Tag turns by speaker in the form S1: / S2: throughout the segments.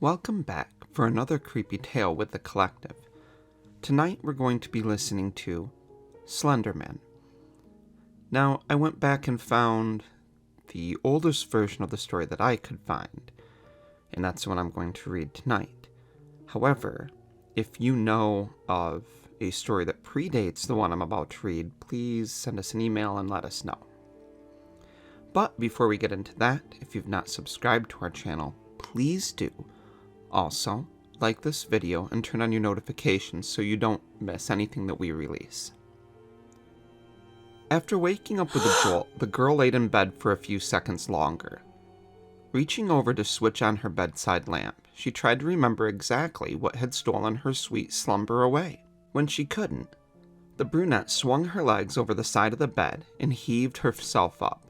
S1: Welcome back for another creepy tale with the collective. Tonight we're going to be listening to Slenderman. Now, I went back and found the oldest version of the story that I could find, and that's what I'm going to read tonight. However, if you know of a story that predates the one I'm about to read, please send us an email and let us know. But before we get into that, if you've not subscribed to our channel, please do. Also, like this video and turn on your notifications so you don't miss anything that we release. After waking up with a jolt, the girl laid in bed for a few seconds longer. Reaching over to switch on her bedside lamp, she tried to remember exactly what had stolen her sweet slumber away. When she couldn't, the brunette swung her legs over the side of the bed and heaved herself up.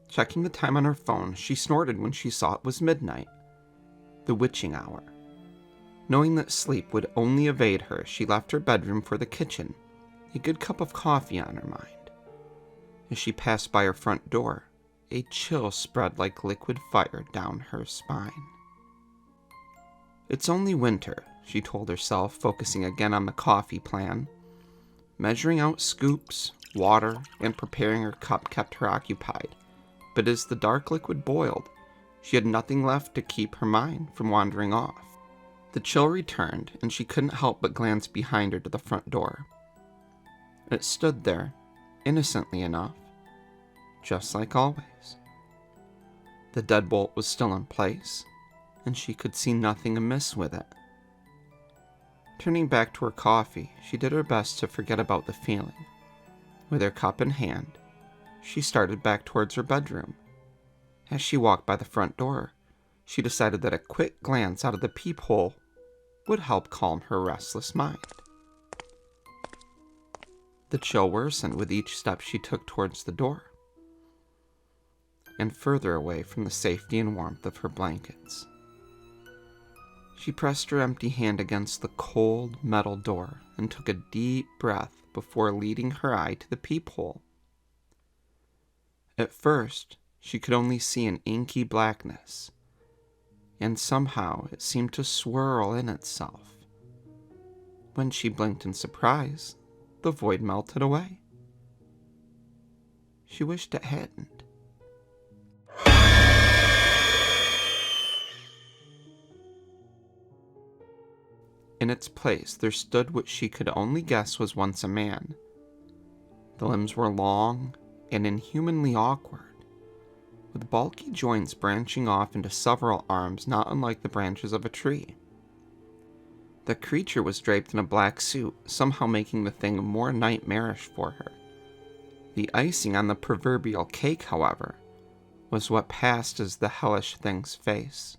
S1: Checking the time on her phone, she snorted when she saw it was midnight. The witching hour. Knowing that sleep would only evade her, she left her bedroom for the kitchen, a good cup of coffee on her mind. As she passed by her front door, a chill spread like liquid fire down her spine. It's only winter, she told herself, focusing again on the coffee plan. Measuring out scoops, water, and preparing her cup kept her occupied, but as the dark liquid boiled, she had nothing left to keep her mind from wandering off. The chill returned, and she couldn't help but glance behind her to the front door. It stood there, innocently enough, just like always. The deadbolt was still in place, and she could see nothing amiss with it. Turning back to her coffee, she did her best to forget about the feeling. With her cup in hand, she started back towards her bedroom. As she walked by the front door, she decided that a quick glance out of the peephole would help calm her restless mind. The chill worsened with each step she took towards the door, and further away from the safety and warmth of her blankets. She pressed her empty hand against the cold metal door and took a deep breath before leading her eye to the peephole. At first, she could only see an inky blackness, and somehow it seemed to swirl in itself. When she blinked in surprise, the void melted away. She wished it hadn't. In its place, there stood what she could only guess was once a man. The limbs were long and inhumanly awkward, with bulky joints branching off into several arms not unlike the branches of a tree. The creature was draped in a black suit, somehow making the thing more nightmarish for her. The icing on the proverbial cake, however, was what passed as the hellish thing's face.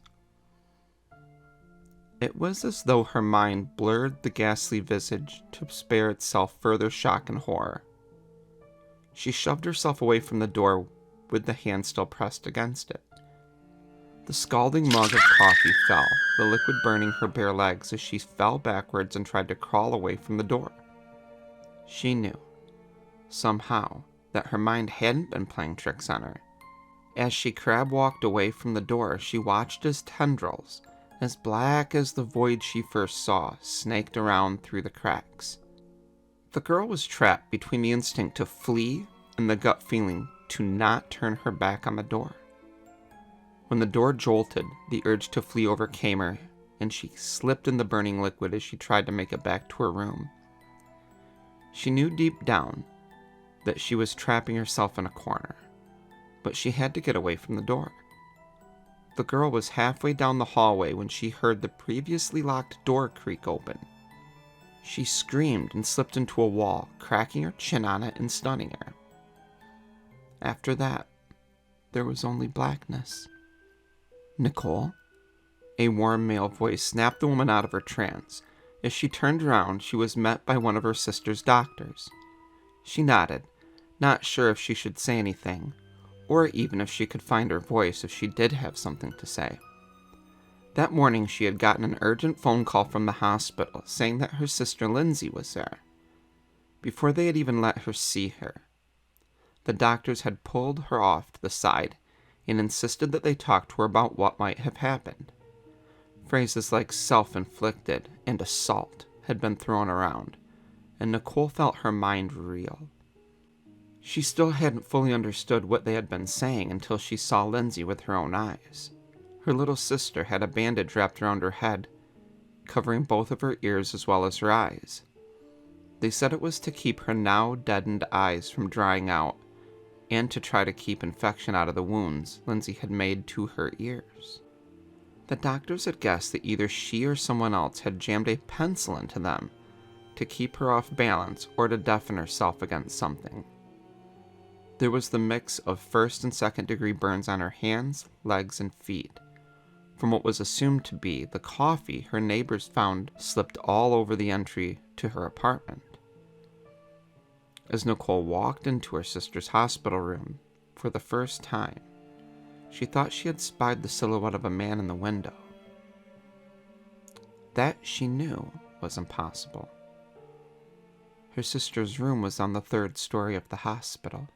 S1: It was as though her mind blurred the ghastly visage to spare itself further shock and horror. She shoved herself away from the door with the hand still pressed against it. The scalding mug of coffee fell, the liquid burning her bare legs as she fell backwards and tried to crawl away from the door. She knew, somehow, that her mind hadn't been playing tricks on her. As she crab walked away from the door, she watched as tendrils, as black as the void she first saw, snaked around through the cracks. The girl was trapped between the instinct to flee and the gut feeling to not turn her back on the door. When the door jolted, the urge to flee overcame her, and she slipped in the burning liquid as she tried to make it back to her room. She knew deep down that she was trapping herself in a corner, but she had to get away from the door. The girl was halfway down the hallway when she heard the previously locked door creak open. She screamed and slipped into a wall, cracking her chin on it and stunning her. After that, there was only blackness. "Nicole?" A warm male voice snapped the woman out of her trance. As she turned around, she was met by one of her sister's doctors. She nodded, not sure if she should say anything, or even if she could find her voice if she did have something to say. That morning she had gotten an urgent phone call from the hospital saying that her sister Lindsay was there. Before they had even let her see her, the doctors had pulled her off to the side and insisted that they talk to her about what might have happened. Phrases like self-inflicted and assault had been thrown around, and Nicole felt her mind reel. She still hadn't fully understood what they had been saying until she saw Lindsay with her own eyes. Her little sister had a bandage wrapped around her head, covering both of her ears as well as her eyes. They said it was to keep her now deadened eyes from drying out, and to try to keep infection out of the wounds Lindsay had made to her ears. The doctors had guessed that either she or someone else had jammed a pencil into them to keep her off balance or to deafen herself against something. There was the mix of first and second degree burns on her hands, legs, and feet, from what was assumed to be the coffee her neighbors found slipped all over the entry to her apartment. As Nicole walked into her sister's hospital room for the first time, she thought she had spied the silhouette of a man in the window. That, she knew, was impossible. Her sister's room was on the third story of the hospital.